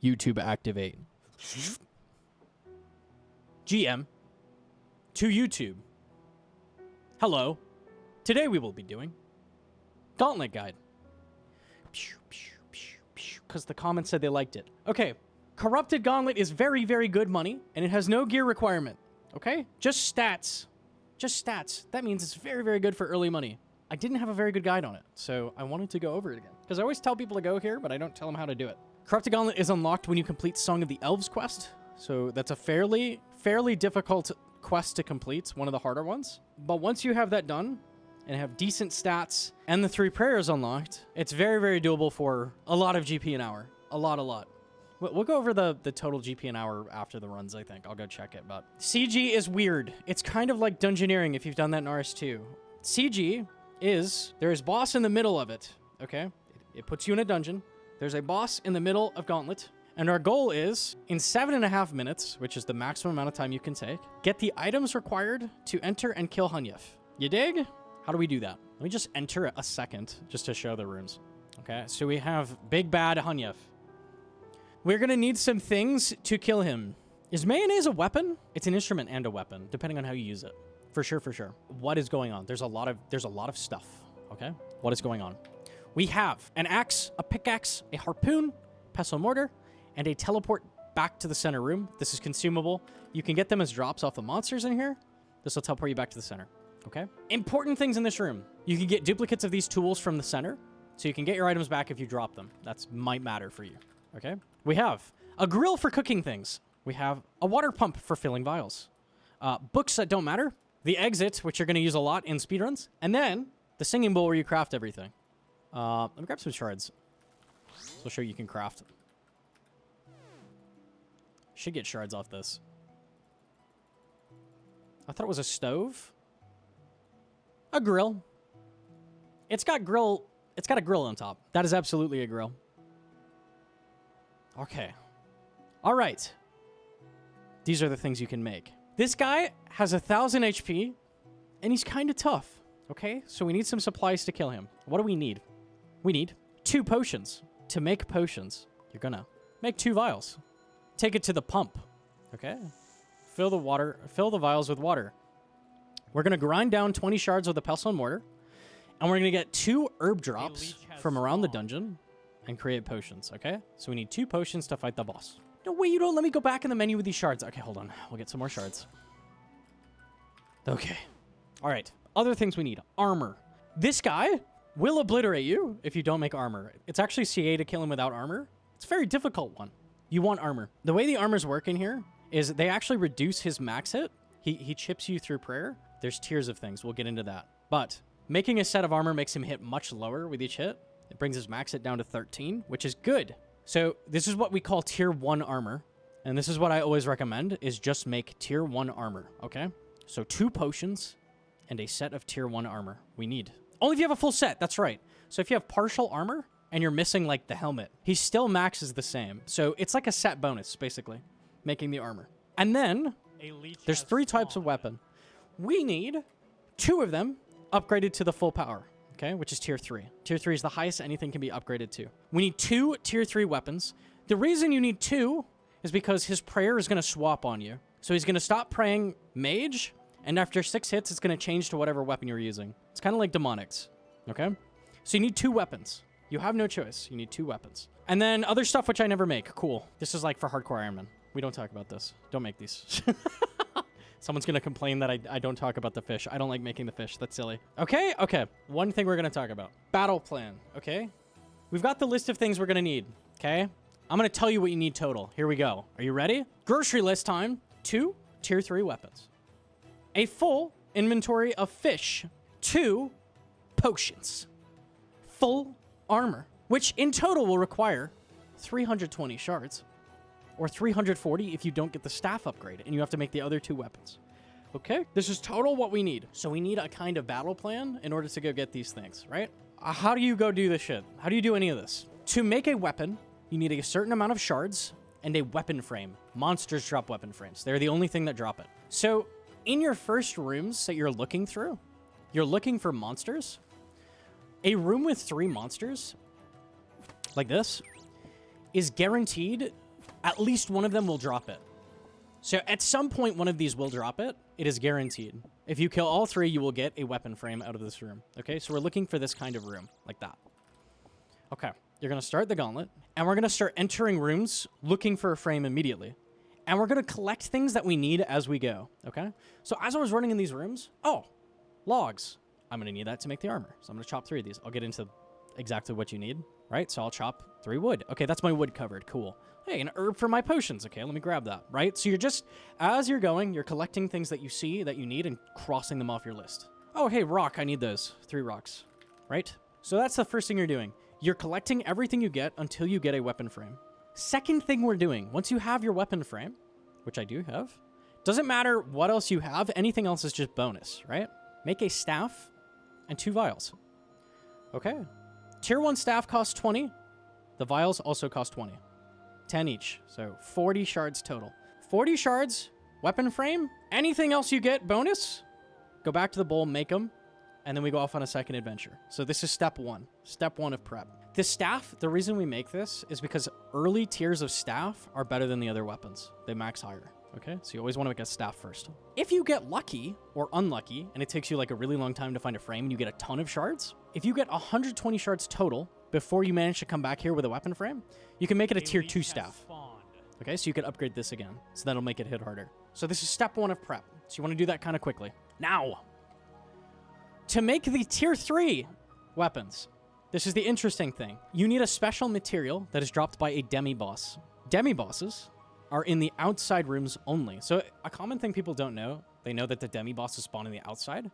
YouTube activate. GM to YouTube. Hello. Today we will be doing Gauntlet Guide. Because the comments said they liked it. Okay. Corrupted Gauntlet is very, very good money, and it has no gear requirement. Okay? Just stats. Just stats. That means it's very, very good for early money. I didn't have a very good guide on it, so I wanted to go over it again. Because I always tell people to go here, but I don't tell them how to do it. Corrupted Gauntlet is unlocked when you complete Song of the Elves quest. So that's a fairly difficult quest to complete, one of the harder ones. But once you have that done, and have decent stats, and the 3 prayers unlocked, it's very, very doable for a lot of GP an hour. A lot. We'll go over the total GP an hour after the runs, I think. I'll go check it, but... CG is weird. It's kind of like dungeoneering if you've done that in RS2. CG is... There's boss in the middle of it, okay? It puts you in a dungeon. There's a boss in the middle of Gauntlet. And our goal is, in 7.5 minutes, which is the maximum amount of time you can take, get the items required to enter and kill Hunllef. You dig? How do we do that? Let me just enter a second just to show the rooms. Okay, so we have Big Bad Hunllef. We're going to need some things to kill him. Is mayonnaise a weapon? It's an instrument and a weapon, depending on how you use it. For sure, for sure. What is going on? There's a lot of stuff, okay? What is going on? We have an axe, a pickaxe, a harpoon, pestle mortar, and a teleport back to the center room. This is consumable. You can get them as drops off the monsters in here. This will teleport you back to the center. Okay. Important things in this room. You can get duplicates of these tools from the center, so you can get your items back if you drop them. That might matter for you. Okay. We have a grill for cooking things. We have a water pump for filling vials. Books that don't matter. The exit, which you're going to use a lot in speedruns. And then the singing bowl where you craft everything. Let me grab some shards. So I'll show you can craft. Should get shards off this. I thought it was a stove. A grill. It's got a grill on top. That is absolutely a grill. Okay. All right. These are the things you can make. This guy has 1,000 HP, and he's kind of tough. Okay? So we need some supplies to kill him. What do we need? We need 2 potions. To make potions, you're gonna make 2 vials. Take it to the pump. Okay? Fill the vials with water. We're going to grind down 20 shards with a pestle and mortar. And we're going to get 2 herb drops from around the dungeon and create potions, okay? So we need 2 potions to fight the boss. No way, you don't let me go back in the menu with these shards. Okay, hold on. We'll get some more shards. Okay. All right. Other things we need. Armor. This guy will obliterate you if you don't make armor. It's actually CA to kill him without armor. It's a very difficult one. You want armor. The way the armors work in here is they actually reduce his max hit. He chips you through prayer. There's tiers of things. We'll get into that. But making a set of armor makes him hit much lower with each hit. It brings his max hit down to 13, which is good. So this is what we call tier 1 armor. And this is what I always recommend, is just make tier 1 armor, okay? So 2 potions and a set of tier 1 armor we need. Only if you have a full set, that's right. So if you have partial armor and you're missing like the helmet, he still maxes the same. So it's like a set bonus, basically, making the armor. And then there's 3 types of weapon. We need 2 of them upgraded to the full power, okay, which is tier 3. Tier 3 is the highest anything can be upgraded to. We need 2 tier 3 weapons. The reason you need 2 is because his prayer is going to swap on you. So he's going to stop praying mage, and after 6 hits, it's going to change to whatever weapon you're using. It's kind of like demonics, okay? So you need 2 weapons. You have no choice. You need 2 weapons. And then other stuff which I never make. Cool. This is like for Hardcore Ironman. We don't talk about this. Don't make these. Someone's going to complain that I don't talk about the fish. I don't like making the fish. That's silly. Okay, okay. One thing we're going to talk about. Battle plan, okay? We've got the list of things we're going to need, okay? I'm going to tell you what you need total. Here we go. Are you ready? Grocery list time. 2 tier 3 weapons. A full inventory of fish. 2 potions. Full armor, which in total will require 320 shards. Or 340 if you don't get the staff upgrade and you have to make the other 2 weapons. Okay? This is total what we need. So we need a kind of battle plan in order to go get these things, right? How do you go do this shit? How do you do any of this? To make a weapon, you need a certain amount of shards and a weapon frame. Monsters drop weapon frames. They're the only thing that drop it. So in your first rooms that you're looking through, you're looking for monsters. A room with 3 monsters, like this, is guaranteed at least one of them will drop it. So at some point, one of these will drop it. It is guaranteed. If you kill all 3, you will get a weapon frame out of this room. Okay, so we're looking for this kind of room, like that. Okay, you're going to start the gauntlet, and we're going to start entering rooms looking for a frame immediately. And we're going to collect things that we need as we go, okay? So as I was running in these rooms, oh, logs. I'm going to need that to make the armor. So I'm going to chop 3 of these. I'll get into exactly what you need, right? So I'll chop 3 wood. Okay, that's my wood covered. Cool. Hey, an herb for my potions. Okay, let me grab that, right? So you're just, as you're going, you're collecting things that you see that you need and crossing them off your list. Oh, hey, rock. I need those. 3 rocks, right? So that's the first thing you're doing. You're collecting everything you get until you get a weapon frame. Second thing we're doing, once you have your weapon frame, which I do have, doesn't matter what else you have, anything else is just bonus, right? Make a staff and 2 vials. Okay. Tier 1 staff costs 20. The vials also cost 20. 10 each. So 40 shards total. 40 shards, weapon frame. Anything else you get, bonus. Go back to the bowl, make them, and then we go off on a second adventure. So this is step 1. Step 1 of prep. The staff, the reason we make this is because early tiers of staff are better than the other weapons. They max higher. Okay, so you always want to make a staff first. If you get lucky or unlucky, and it takes you like a really long time to find a frame and you get a ton of shards, if you get 120 shards total before you manage to come back here with a weapon frame, you can make it a tier 2 staff. Okay, so you can upgrade this again. So that'll make it hit harder. So this is step 1 of prep. So you want to do that kind of quickly. Now, to make the tier 3 weapons, this is the interesting thing. You need a special material that is dropped by a demi-boss. Demi-bosses are in the outside rooms only. So a common thing people don't know, they know that the demi-bosses spawn in the outside,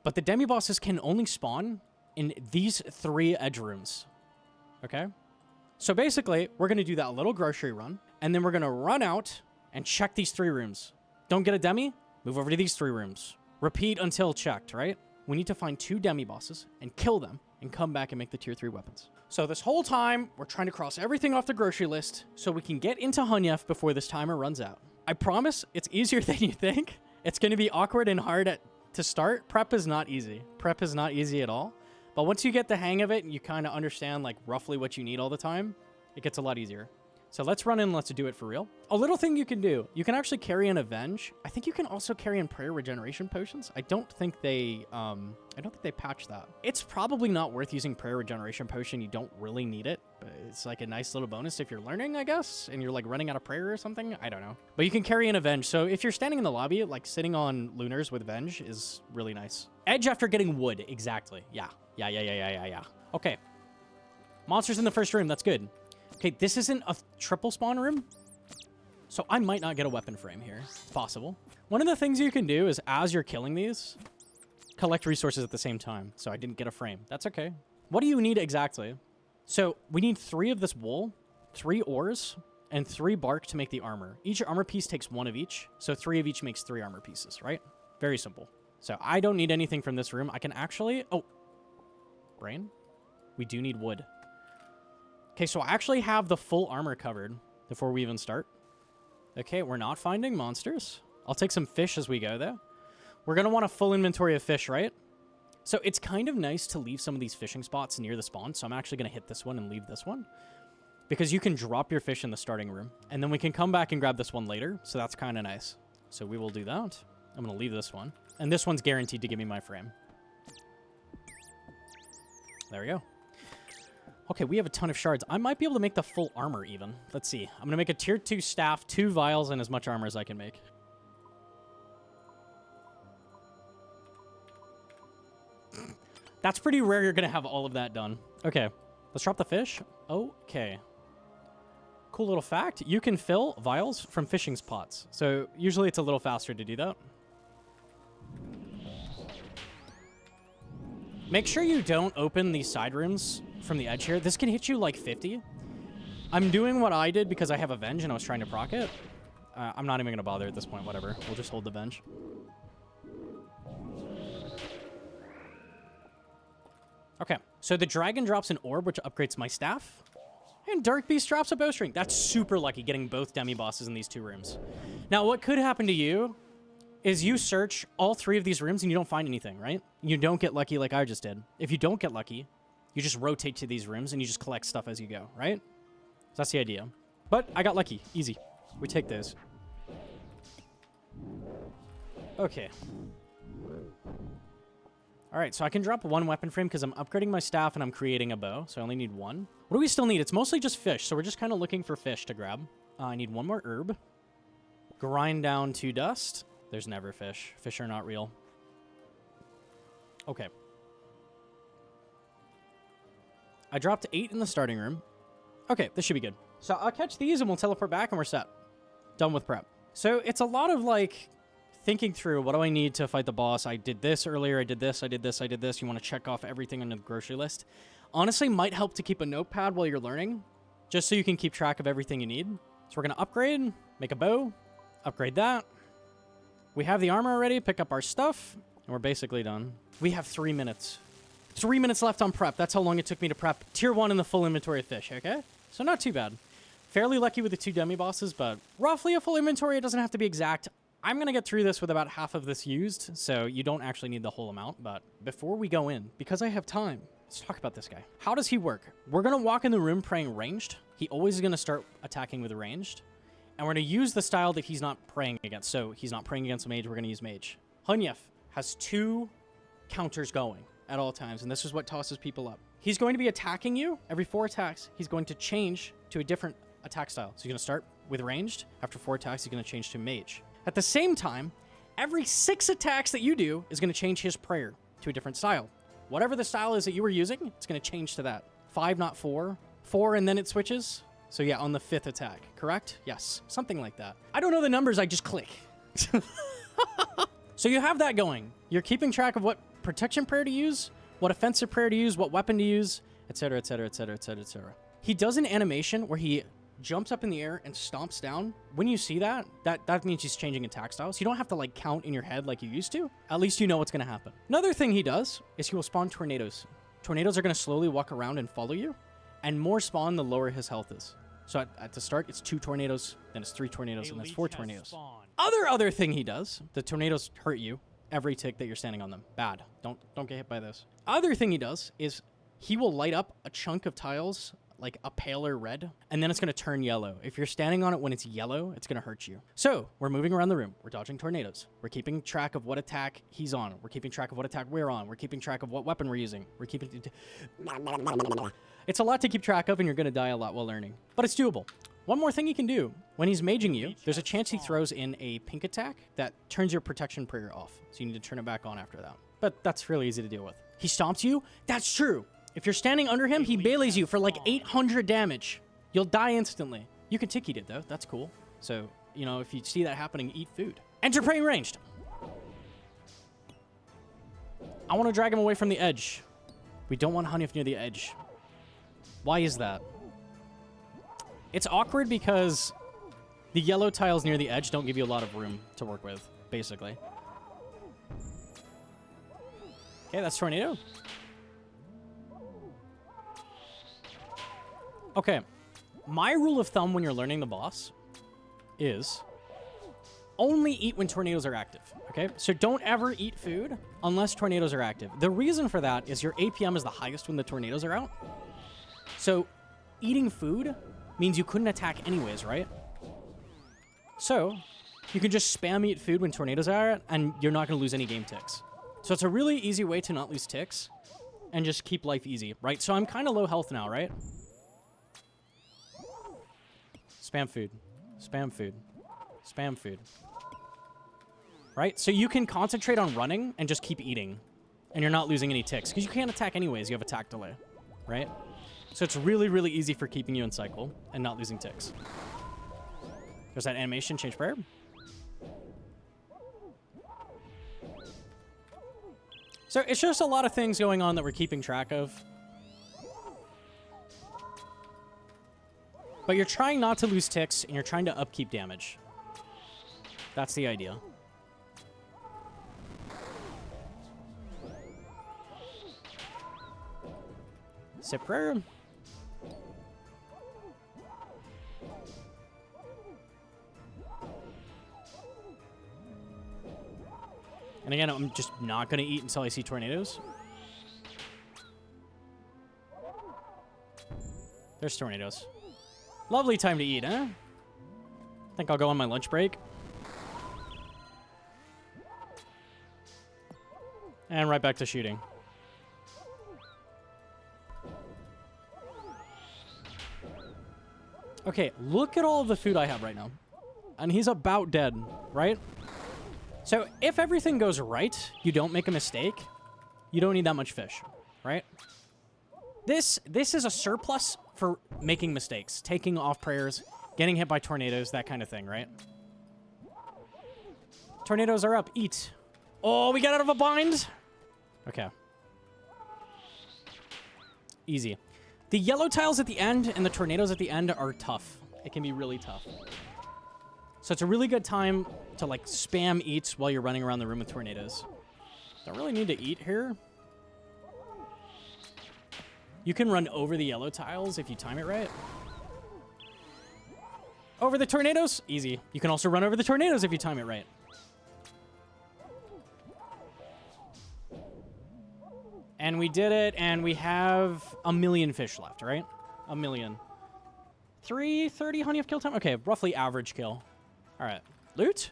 but the demi-bosses can only spawn in these 3 edge rooms, okay? So basically, we're going to do that little grocery run, and then we're going to run out and check these 3 rooms. Don't get a demi? Move over to these 3 rooms. Repeat until checked, right? We need to find 2 demi-bosses and kill them and come back and make the tier 3 weapons. So this whole time, we're trying to cross everything off the grocery list so we can get into Hunllef before this timer runs out. I promise it's easier than you think. It's going to be awkward and hard to start. Prep is not easy. Prep is not easy at all. But once you get the hang of it and you kind of understand like roughly what you need all the time, it gets a lot easier. So let's run in, let's do it for real. A little thing you can do, you can actually carry an Avenge. I think you can also carry in prayer regeneration potions. I don't think they patched that. It's probably not worth using prayer regeneration potion. You don't really need it, but it's like a nice little bonus if you're learning, I guess, and you're like running out of prayer or something. I don't know. But you can carry an Avenge. So if you're standing in the lobby, like sitting on Lunars with Avenge is really nice. Edge after getting wood. Exactly. Yeah. Okay. Monsters in the first room. That's good. Okay, this isn't a triple spawn room, so I might not get a weapon frame here. It's possible. One of the things you can do is, as you're killing these, collect resources at the same time. So I didn't get a frame. That's okay. What do you need exactly? So we need 3 of this wool, 3 ores, and 3 bark to make the armor. Each armor piece takes 1 of each, so 3 of each makes 3 armor pieces, right? Very simple. So I don't need anything from this room. I can actually... Oh, brain? We do need wood. Okay, so I actually have the full armor covered before we even start. Okay, we're not finding monsters. I'll take some fish as we go, though. We're going to want a full inventory of fish, right? So it's kind of nice to leave some of these fishing spots near the spawn, so I'm actually going to hit this one and leave this one. Because you can drop your fish in the starting room, and then we can come back and grab this one later, so that's kind of nice. So we will do that. I'm going to leave this one. And this one's guaranteed to give me my frame. There we go. Okay, we have a ton of shards. I might be able to make the full armor even. Let's see. I'm going to make a tier 2 staff, 2 vials, and as much armor as I can make. That's pretty rare you're going to have all of that done. Okay, let's drop the fish. Okay. Cool little fact. You can fill vials from fishing spots. So usually it's a little faster to do that. Make sure you don't open these side rooms from the edge here. This can hit you like 50. I'm doing what I did because I have a Venge and I was trying to proc it. I'm not even going to bother at this point. Whatever. We'll just hold the Venge. Okay. So the dragon drops an orb, which upgrades my staff. And Dark Beast drops a bowstring. That's super lucky, getting both demi-bosses in these 2 rooms. Now, what could happen to you is you search all 3 of these rooms and you don't find anything, right? You don't get lucky like I just did. If you don't get lucky, you just rotate to these rooms and you just collect stuff as you go, right? So that's the idea. But I got lucky. Easy. We take those. Okay. All right, so I can drop 1 weapon frame because I'm upgrading my staff and I'm creating a bow, so I only need 1. What do we still need? It's mostly just fish, so we're just kind of looking for fish to grab. I need 1 more herb. Grind down to dust. There's never fish. Fish are not real. Okay. I dropped 8 in the starting room. Okay, this should be good. So I'll catch these and we'll teleport back and we're set. Done with prep. So it's a lot of like thinking through, what do I need to fight the boss? I did this earlier, I did this, I did this, I did this. You want to check off everything on the grocery list. Honestly, might help to keep a notepad while you're learning, just so you can keep track of everything you need. So we're going to upgrade, make a bow, upgrade that. We have the armor already, pick up our stuff, and we're basically done. We have 3 minutes. 3 minutes left on prep. That's how long it took me to prep tier 1 in the full inventory of fish, okay? So not too bad. Fairly lucky with the 2 demi bosses, but roughly a full inventory. It doesn't have to be exact. I'm going to get through this with about half of this used, so you don't actually need the whole amount. But before we go in, because I have time, let's talk about this guy. How does he work? We're going to walk in the room praying ranged. He always is going to start attacking with ranged. And we're going to use the style that he's not praying against. So he's not praying against mage. We're going to use mage. Hunllef has 2 counters going at all times, and this is what tosses people up. He's going to be attacking you every 4 attacks. He's going to change to a different attack style. So he's going to start with ranged. After 4 attacks, he's going to change to mage. At the same time, every 6 attacks that you do is going to change his prayer to a different style. Whatever the style is that you were using, it's going to change to that. 5, not 4. 4, and then it switches. So yeah, on the 5th attack, correct? Yes, something like that. I don't know the numbers, I just click. So you have that going. You're keeping track of what protection prayer to use, what offensive prayer to use, what weapon to use, etc., etc., etc., etc., etc. He does an animation where he jumps up in the air and stomps down. When you see that, that means he's changing attack style. So you don't have to like count in your head like you used to. At least you know what's going to happen. Another thing he does is he will spawn tornadoes. Tornadoes are going to slowly walk around and follow you, and more spawn the lower his health is. So at the start, it's 2 tornadoes, then it's 3 tornadoes, and then it's 4 tornadoes. Other thing he does, the tornadoes hurt you every tick that you're standing on them. Bad. Don't get hit by this. Other thing he does is he will light up a chunk of tiles like a paler red, and then it's going to turn yellow. If you're standing on it when it's yellow, it's going to hurt you. So we're moving around the room. We're dodging tornadoes. We're keeping track of what attack he's on. We're keeping track of what attack we're on. We're keeping track of what weapon we're using. We're keeping... It's a lot to keep track of, and you're going to die a lot while learning. But it's doable. One more thing you can do. When he's maging you, there's a chance he throws in a pink attack that turns your protection prayer off. So you need to turn it back on after that. But that's really easy to deal with. He stomps you? That's true. If you're standing under him, he melees you for like 800 damage. You'll die instantly. You can tick eat it though. That's cool. So, you know, if you see that happening, eat food. Enter praying ranged. I want to drag him away from the edge. We don't want Hunllef near the edge. Why is that? It's awkward because the yellow tiles near the edge don't give you a lot of room to work with, basically. Okay, that's tornado. Okay, my rule of thumb when you're learning the boss is only eat when tornadoes are active, okay? So don't ever eat food unless tornadoes are active. The reason for that is your APM is the highest when the tornadoes are out. So eating food means you couldn't attack anyways, right? So you can just spam eat food when tornadoes are out, and you're not going to lose any game ticks. So it's a really easy way to not lose ticks and just keep life easy, right? So I'm kind of low health now, right? Spam food, spam food, spam food. Right? So you can concentrate on running and just keep eating, and you're not losing any ticks because you can't attack anyways. You have attack delay, right? So it's really, really easy for keeping you in cycle and not losing ticks. There's that animation, change prayer. So it's just a lot of things going on that we're keeping track of. But you're trying not to lose ticks, and you're trying to upkeep damage. That's the idea. Sip prayer. And again, I'm just not going to eat until I see tornadoes. There's tornadoes. Lovely time to eat, huh? Think I'll go on my lunch break. And right back to shooting. Okay, look at all of the food I have right now. And he's about dead, right? So if everything goes right, you don't make a mistake, you don't need that much fish, right? This is a surplus for making mistakes, taking off prayers, getting hit by tornadoes, that kind of thing, right? Tornadoes are up. Eat. Oh, we got out of a bind. Okay. Easy. The yellow tiles at the end and the tornadoes at the end are tough. It can be really tough. So it's a really good time to, like, spam eats while you're running around the room with tornadoes. Don't really need to eat here. You can run over the yellow tiles if you time it right. Over the tornadoes? Easy. You can also run over the tornadoes if you time it right. And we did it, and we have 1,000,000 fish left, right? 1,000,000. 330 honey of kill time? Okay, roughly average kill. All right. Loot?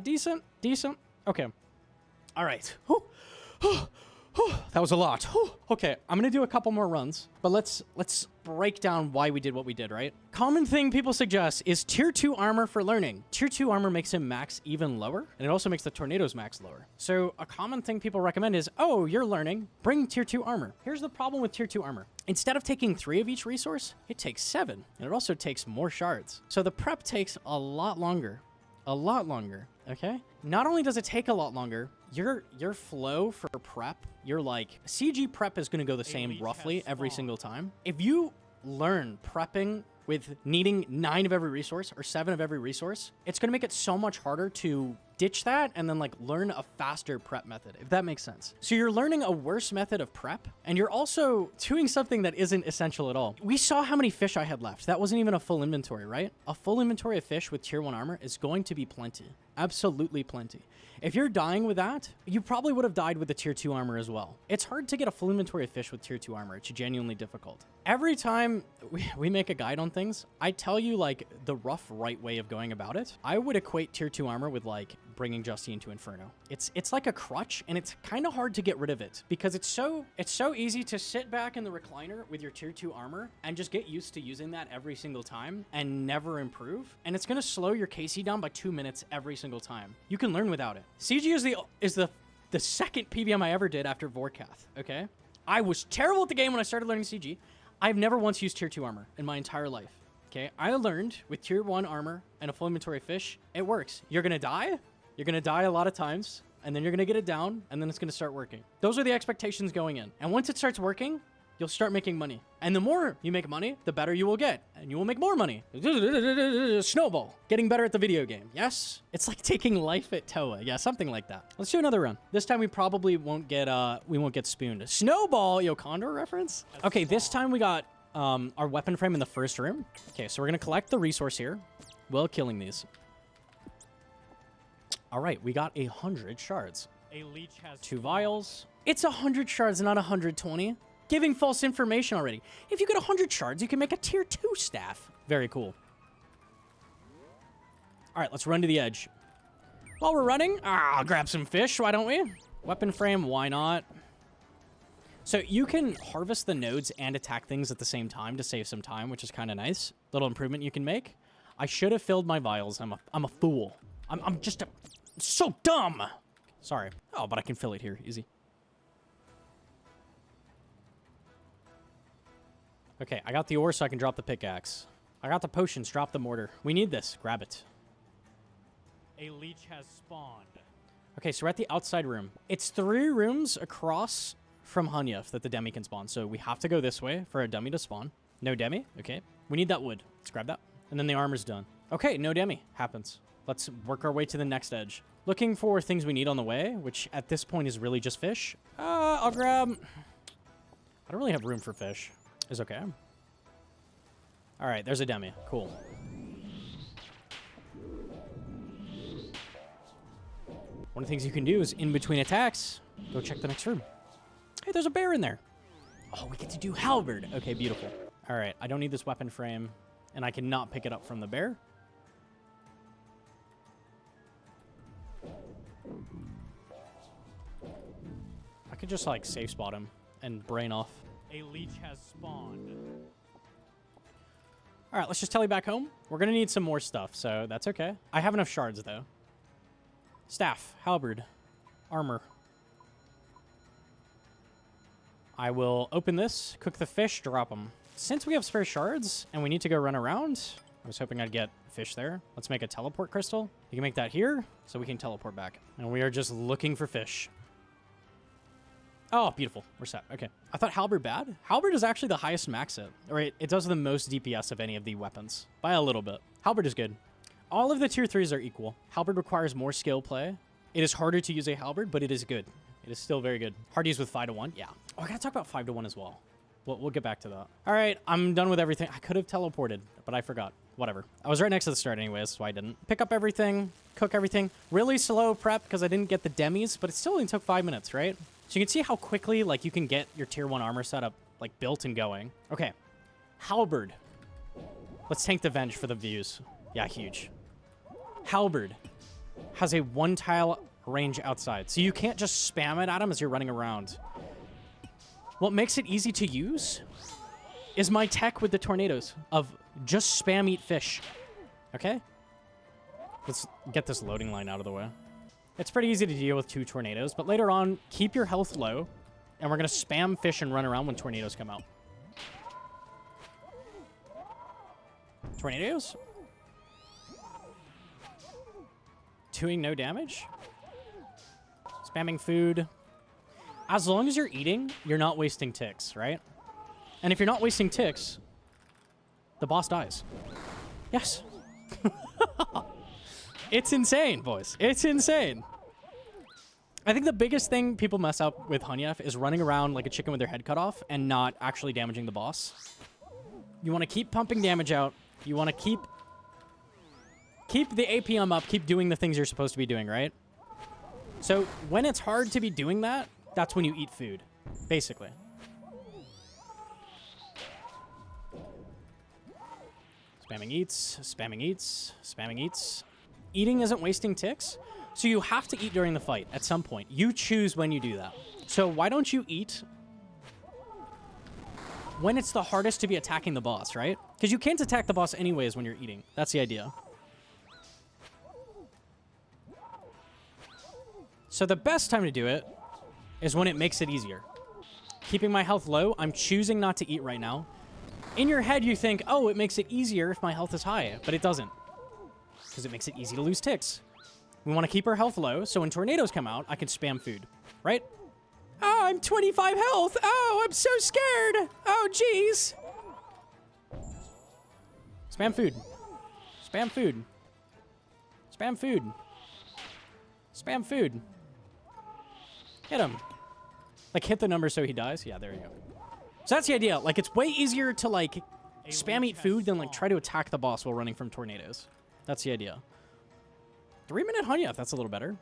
Decent. Decent. Okay. All right. That was a lot. Okay, I'm gonna do a couple more runs, but let's break down why we did what we did, right? Common thing people suggest is tier 2 armor for learning. Tier 2 armor makes him max even lower, and it also makes the tornadoes max lower. So a common thing people recommend is, oh, you're learning, bring tier 2 armor. Here's the problem with tier 2 armor. Instead of taking 3 of each resource, it takes 7, and it also takes more shards. So the prep takes a lot longer. A lot longer, okay? Not only does it take a lot longer, your flow for prep, your like CG prep is going to go the same roughly every single time. If you learn prepping with needing 9 of every resource or 7 of every resource, it's going to make it so much harder to ditch that and then like learn a faster prep method, if that makes sense. So you're learning a worse method of prep, and you're also doing something that isn't essential at all. We saw how many fish I had left. That wasn't even a full inventory, right? A full inventory of fish with tier 1 armor is going to be plenty. Absolutely plenty. If you're dying with that, you probably would have died with the tier 2 armor as well. It's hard to get a full inventory of fish with tier 2 armor. It's genuinely difficult. Every time we make a guide on things, I tell you like the rough right way of going about it. I would equate tier 2 armor with like bringing Justine to Inferno. It's like a crutch, and it's kind of hard to get rid of it because it's so easy to sit back in the recliner with your tier 2 armor and just get used to using that every single time and never improve. And it's going to slow your KC down by 2 minutes every single time. You can learn without it. CG is the second PVM I ever did after Vorkath, okay? I was terrible at the game when I started learning CG. I've never once used tier 2 armor in my entire life, okay? I learned with tier 1 armor and a full inventory of fish, it works. You're going to die. You're going to die a lot of times, and then you're going to get it down, and then it's going to start working. Those are the expectations going in. And once it starts working, you'll start making money. And the more you make money, the better you will get. And you will make more money. Snowball. Getting better at the video game. Yes? It's like taking life at Toa. Yeah, something like that. Let's do another run. This time we probably won't get spooned. Snowball! Yo, Condor reference? Okay, this time we got our weapon frame in the first room. Okay, so we're going to collect the resource here while killing these. All right, we got 100 shards. A leech has 2 vials. It's 100 shards, not 120. Giving false information already. If you get 100 shards, you can make a tier 2 staff. Very cool. All right, let's run to the edge. While we're running, I'll grab some fish, why don't we? Weapon frame, why not? So you can harvest the nodes and attack things at the same time to save some time, which is kind of nice. Little improvement you can make. I should have filled my vials. I'm a fool. I'm just so dumb. Sorry. Oh, but I can fill it here. Easy. Okay, I got the ore so I can drop the pickaxe. I got the potions. Drop the mortar. We need this. Grab it. A leech has spawned. Okay, so we're at the outside room. It's 3 rooms across from Hunllef that the demi can spawn. So we have to go this way for a demi to spawn. No demi? Okay. We need that wood. Let's grab that. And then the armor's done. Okay, no demi. Happens. Let's work our way to the next edge. Looking for things we need on the way, which at this point is really just fish. I'll grab... I don't really have room for fish. Is okay. All right, there's a demi. Cool. One of the things you can do is in between attacks, go check the next room. Hey, there's a bear in there. Oh, we get to do halberd. Okay, beautiful. All right, I don't need this weapon frame, and I cannot pick it up from the bear. I could just, like, safe spot him and brain off. A leech has spawned. All right, let's just tele back home. We're going to need some more stuff, so that's okay. I have enough shards, though. Staff, halberd, armor. I will open this, cook the fish, drop them. Since we have spare shards and we need to go run around, I was hoping I'd get fish there. Let's make a teleport crystal. You can make that here so we can teleport back. And we are just looking for fish. Oh, beautiful. We're set. Okay. I thought halberd bad. Halberd is actually the highest max hit. Right, it does the most DPS of any of the weapons by a little bit. Halberd is good. All of the tier 3s are equal. Halberd requires more skill play. It is harder to use a halberd, but it is good. It is still very good. Hard to use with 5 to 1. Yeah. Oh, I gotta talk about 5 to 1 as well. We'll get back to that. All right, I'm done with everything. I could have teleported, but I forgot. Whatever. I was right next to the start anyways, so I didn't. Pick up everything, cook everything. Really slow prep because I didn't get the demis, but it still only took 5 minutes, right? So you can see how quickly, like, you can get your tier 1 armor setup, like, built and going. Okay. Halberd. Let's tank the Venge for the views. Yeah, huge. Halberd has a 1-tile range outside, so you can't just spam it at him as you're running around. What makes it easy to use is my tech with the tornadoes of just spam eat fish. Okay? Let's get this loading line out of the way. It's pretty easy to deal with 2 tornadoes, but later on, keep your health low, and we're going to spam fish and run around when tornadoes come out. Tornadoes? Doing no damage? Spamming food. As long as you're eating, you're not wasting ticks, right? And if you're not wasting ticks, the boss dies. Yes. It's insane, boys. It's insane. I think the biggest thing people mess up with Hunllef is running around like a chicken with their head cut off and not actually damaging the boss. You want to keep pumping damage out. You want to keep the APM up, keep doing the things you're supposed to be doing, right? So when it's hard to be doing that, that's when you eat food, basically. Spamming eats, spamming eats, spamming eats. Eating isn't wasting ticks, so you have to eat during the fight at some point. You choose when you do that. So why don't you eat when it's the hardest to be attacking the boss, right? Because you can't attack the boss anyways when you're eating. That's the idea. So the best time to do it is when it makes it easier. Keeping my health low, I'm choosing not to eat right now. In your head, you think, oh, it makes it easier if my health is high, but it doesn't. Because it makes it easy to lose ticks. We want to keep our health low, so when tornadoes come out, I can spam food, right? Oh, I'm 25 health. Oh, I'm so scared. Oh, jeez. Spam food. Spam food. Spam food. Spam food. Hit him. Like, hit the number so he dies. Yeah, there you go. So that's the idea. Like, it's way easier to, like, spam eat food than, like, try to attack the boss while running from tornadoes. That's the idea. 3-minute Hunllef. That's a little better.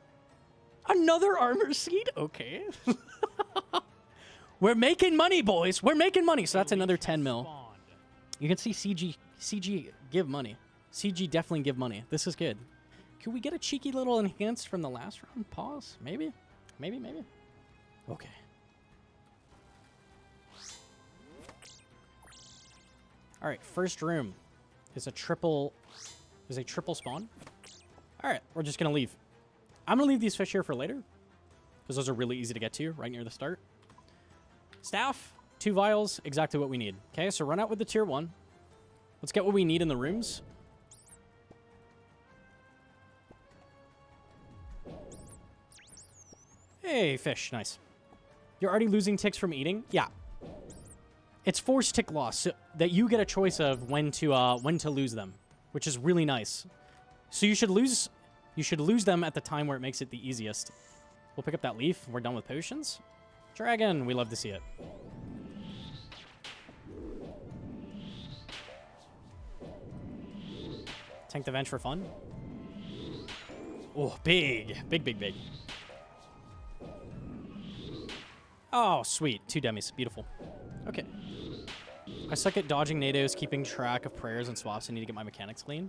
Another armor seed? Okay. We're making money, boys. We're making money. So that's another 10 mil. You can see CG give money. CG definitely give money. This is good. Could we get a cheeky little enhanced from the last round? Pause? Maybe? Maybe, maybe. Okay. All right, first room is a triple spawn. All right, we're just gonna leave. I'm gonna leave these fish here for later because those are really easy to get to right near the start. Staff, 2 vials, exactly what we need. Okay, so run out with the tier 1. Let's get what we need in the rooms. Hey, fish, nice. You're already losing ticks from eating? Yeah. It's forced tick loss, so that you get a choice of when to lose them, which is really nice. So you should lose them at the time where it makes it the easiest. We'll pick up that leaf. We're done with potions. Dragon, we love to see it. Tank the Venge for fun. Oh, big. Big, big, big. Oh, sweet. 2 demis. Beautiful. Okay. I suck at dodging NATOs, keeping track of prayers and swaps. I need to get my mechanics clean.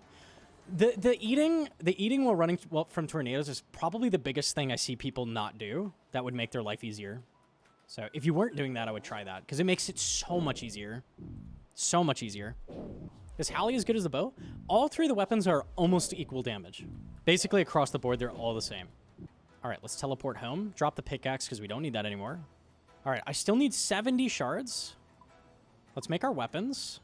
The eating while running from tornadoes is probably the biggest thing I see people not do that would make their life easier. So if you weren't doing that, I would try that because it makes it so much easier. So much easier. Is Hallie as good as the bow? All three of the weapons are almost equal damage. Basically across the board, they're all the same. All right, let's teleport home. Drop the pickaxe because we don't need that anymore. All right, I still need 70 shards. Let's make our weapons.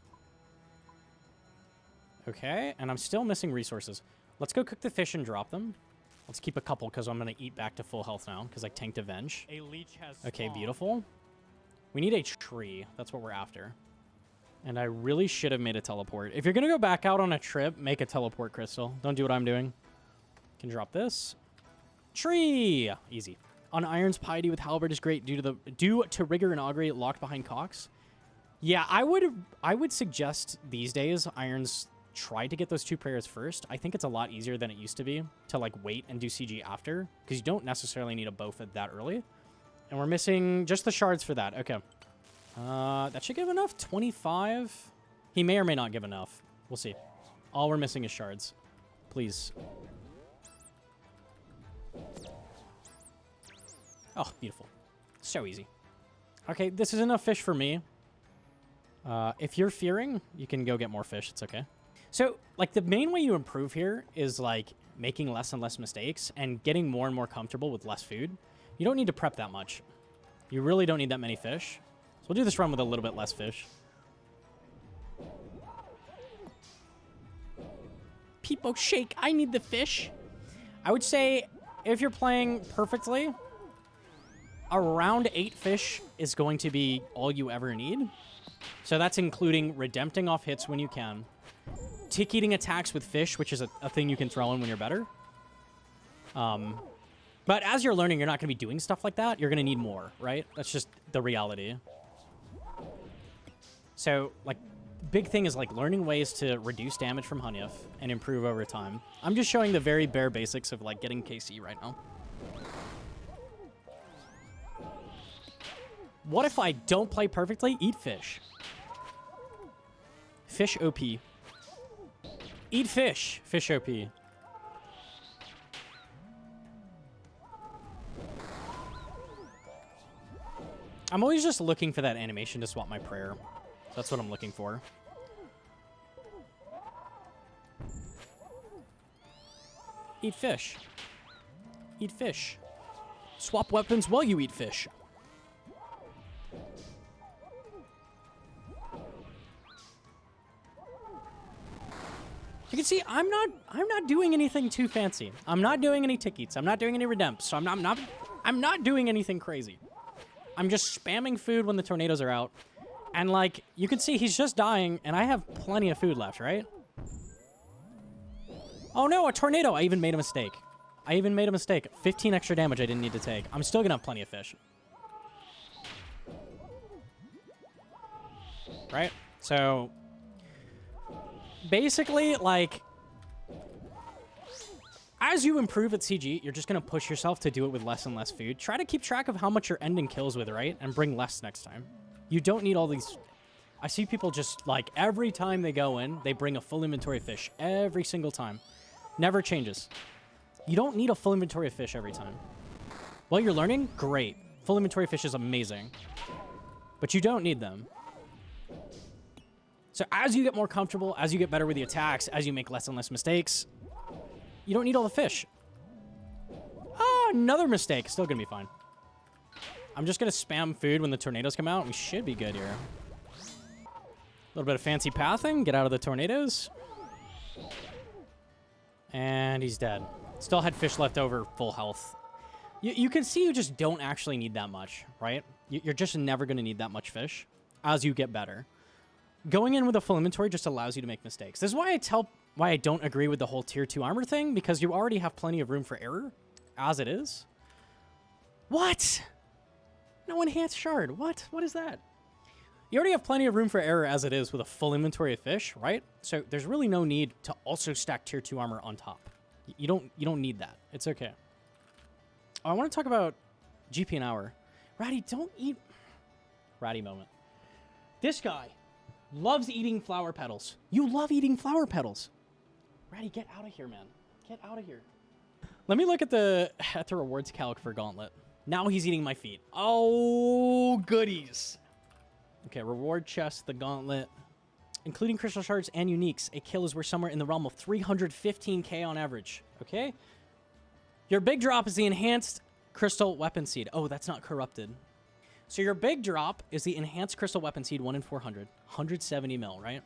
Okay, and I'm still missing resources. Let's go cook the fish and drop them. Let's keep a couple because I'm going to eat back to full health now because I tanked Avenge. A leech has Okay, spawned. beautiful. We need a tree. That's what we're after. And I really should have made a teleport. If you're going to go back out on a trip, make a teleport crystal. Don't do what I'm doing. Can drop this. Tree! Easy. On irons, piety with halberd is great due to rigor and augury locked behind cocks. Yeah, I would suggest these days irons try to get those 2 prayers first. I think it's a lot easier than it used to be to like wait and do CG after because you don't necessarily need a bow for that early. And we're missing just the shards for that. Okay. That should give enough. 25. He may or may not give enough. We'll see. All we're missing is shards. Please. Oh, beautiful. So easy. Okay, this is enough fish for me. If you're fearing, you can go get more fish. It's okay. So, like, the main way you improve here is, like, making less and less mistakes and getting more and more comfortable with less food. You don't need to prep that much. You really don't need that many fish. So we'll do this run with a little bit less fish. Peepo shake, I need the fish. I would say if you're playing perfectly, around 8 fish is going to be all you ever need. So that's including redempting off hits when you can. Tick eating attacks with fish, which is a thing you can throw in when you're better. But as you're learning, you're not going to be doing stuff like that. You're going to need more, right? That's just the reality. So, like, big thing is, like, learning ways to reduce damage from Hunllef and improve over time. I'm just showing the very bare basics of, like, getting KC right now. What if I don't play perfectly? Eat fish. Fish OP. Eat fish. Fish OP. I'm always just looking for that animation to swap my prayer. That's what I'm looking for. Eat fish. Eat fish. Swap weapons while you eat fish. You can see I'm not doing anything too fancy. I'm not doing any tick eats. I'm not doing any redempts. So I'm not doing anything crazy. I'm just spamming food when the tornadoes are out. And like you can see he's just dying and I have plenty of food left, right? Oh no, a tornado. I even made a mistake. 15 extra damage I didn't need to take. I'm still gonna have plenty of fish. Right? So basically, like, as you improve at CG, you're just going to push yourself to do it with less and less food. Try to keep track of how much you're ending kills with, right? And bring less next time. You don't need all these... I see people just, like, every time they go in, they bring a full inventory of fish. Every single time. Never changes. You don't need a full inventory of fish every time. While you're learning, great. Full inventory of fish is amazing. But you don't need them. So as you get more comfortable, as you get better with the attacks, as you make less and less mistakes, you don't need all the fish. Oh, another mistake. Still gonna be fine. I'm just gonna spam food when the tornadoes come out. We should be good here. A little bit of fancy pathing. Get out of the tornadoes. And he's dead. Still had fish left over, full health. You can see you just don't actually need that much, right? You're just never gonna need that much fish as you get better. Going in with a full inventory just allows you to make mistakes. This is why I don't agree with the whole tier 2 armor thing, because you already have plenty of room for error as it is. What? No enhanced shard. What? What is that? You already have plenty of room for error as it is with a full inventory of fish, right? So there's really no need to also stack tier 2 armor on top. You don't need that. It's okay. Oh, I want to talk about GP an hour. Ratty, don't eat... Ratty moment. This guy. Loves eating flower petals. You love eating flower petals. Ratty, get out of here, man. Get out of here. Let me look at the rewards calc for Gauntlet. Now he's eating my feet. Oh, goodies. Okay, reward chest, the Gauntlet. Including crystal shards and uniques, a kill is worth somewhere in the realm of 315k on average. Okay? Your big drop is the enhanced crystal weapon seed. Oh, that's not corrupted. So your big drop is the enhanced crystal weapon seed, 1 in 400. 170 mil, right?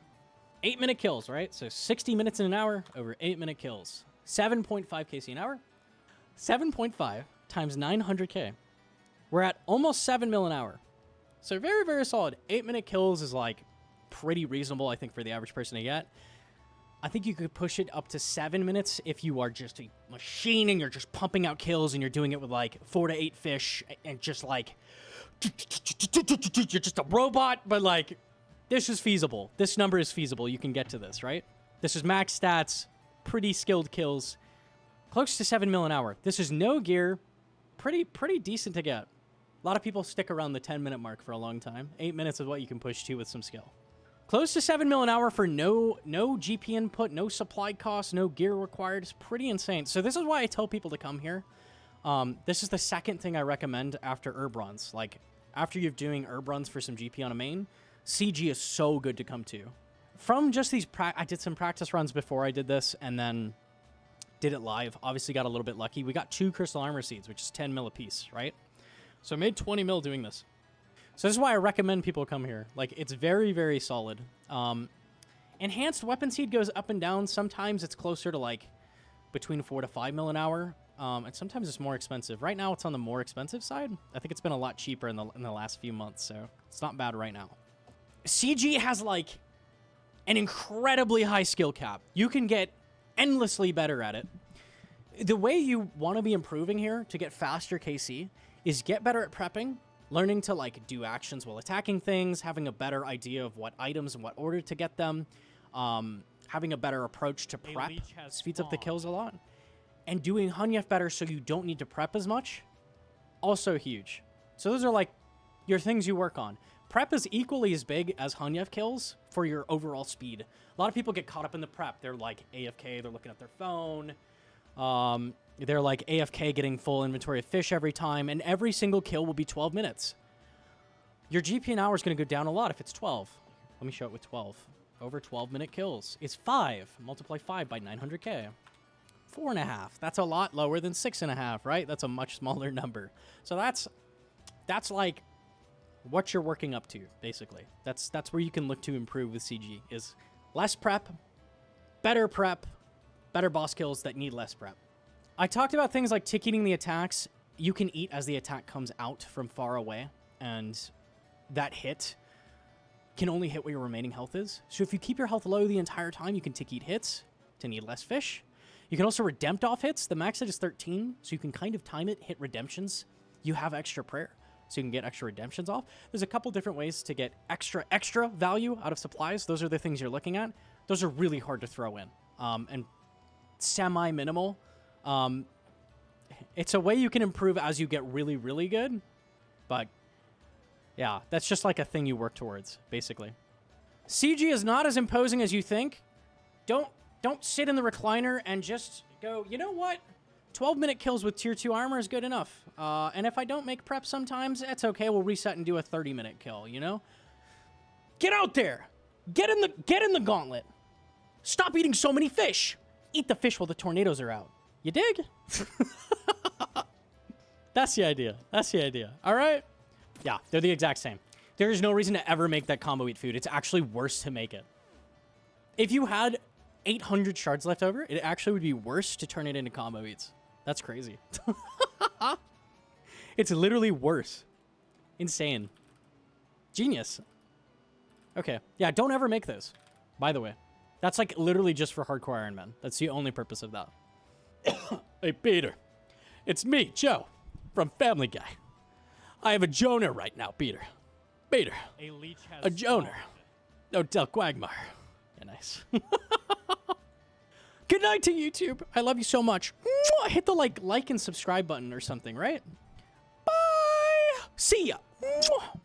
8-minute kills, right? So 60 minutes in an hour over 8-minute kills. 7.5 KC an hour. 7.5 times 900k. We're at almost 7 mil an hour. So very, very solid. 8-minute kills is like pretty reasonable, I think, for the average person to get. I think you could push it up to 7 minutes if you are just a machine and you're just pumping out kills and you're doing it with like 4 to 8 fish and just like you're just a robot, but like this is feasible. This number is feasible. You can get to this, right? This is max stats, pretty skilled kills, close to 7 mil an hour. This is no gear, pretty decent to get. A lot of people stick around the 10-minute mark for a long time. 8 minutes is what you can push to with some skill. Close to 7 mil an hour for no GP input, no supply costs, no gear required. It's pretty insane. So this is why I tell people to come here. This is the second thing I recommend after herb runs. Like, after you're doing herb runs for some GP on a main, CG is so good to come to. From just these, I did some practice runs before I did this, and then did it live. Obviously got a little bit lucky. We got 2 crystal armor seeds, which is 10 mil a piece, right? So I made 20 mil doing this. So this is why I recommend people come here. Like, it's very, very solid. Enhanced weapon seed goes up and down. Sometimes it's closer to like between 4 to 5 mil an hour. And sometimes it's more expensive. Right now it's on the more expensive side. I think it's been a lot cheaper in the last few months, so it's not bad right now. CG has like an incredibly high skill cap. You can get endlessly better at it. The way you want to be improving here to get faster KC is get better at prepping, learning to like do actions while attacking things, having a better idea of what items and what order to get them, having a better approach to prep speeds up the kills a lot, and doing Hunllef better so you don't need to prep as much, also huge. So those are like your things you work on. Prep is equally as big as Hunllef kills for your overall speed. A lot of people get caught up in the prep. They're like AFK, they're looking at their phone. They're like AFK getting full inventory of fish every time, and every single kill will be 12 minutes. Your GP an hour is going to go down a lot if it's 12. Let me show it with 12. Over 12-minute kills is 5. Multiply 5 by 900k. 4.5. That's a lot lower than 6.5, right? That's a much smaller number. So that's like what you're working up to, basically. That's where you can look to improve with CG, is less prep, better boss kills that need less prep. I talked about things like ticketing the attacks. You can eat as the attack comes out from far away, and that hit can only hit where your remaining health is. So if you keep your health low the entire time, you can tick eat hits to need less fish. You can also redempt off hits. The max hit is 13, so you can kind of time it, hit redemptions. You have extra prayer, so you can get extra redemptions off. There's a couple different ways to get extra value out of supplies. Those are the things you're looking at. Those are really hard to throw in, and semi-minimal. It's a way you can improve as you get really, really good, but yeah, that's just like a thing you work towards, basically. CG is not as imposing as you think. Don't sit in the recliner and just go, you know what? 12-minute kills with tier 2 armor is good enough. And if I don't make prep sometimes, it's okay. We'll reset and do a 30-minute kill, you know? Get out there. Get in the gauntlet. Stop eating so many fish. Eat the fish while the tornadoes are out. You dig? That's the idea. That's the idea. All right? Yeah, they're the exact same. There is no reason to ever make that combo eat food. It's actually worse to make it. If you had 800 shards left over, it actually would be worse to turn it into combo eats. That's crazy. It's literally worse. Insane. Genius. Okay. Yeah, don't ever make those, by the way. That's like literally just for Hardcore Ironman. That's the only purpose of that. Hey, Peter. It's me, Joe, from Family Guy. I have a Joner right now, Peter. Peter. A Joner. No, tell Quagmire. Yeah, nice. Good night to YouTube. I love you so much. Mwah! Hit the like and subscribe button or something, right? Bye. See ya. Mwah!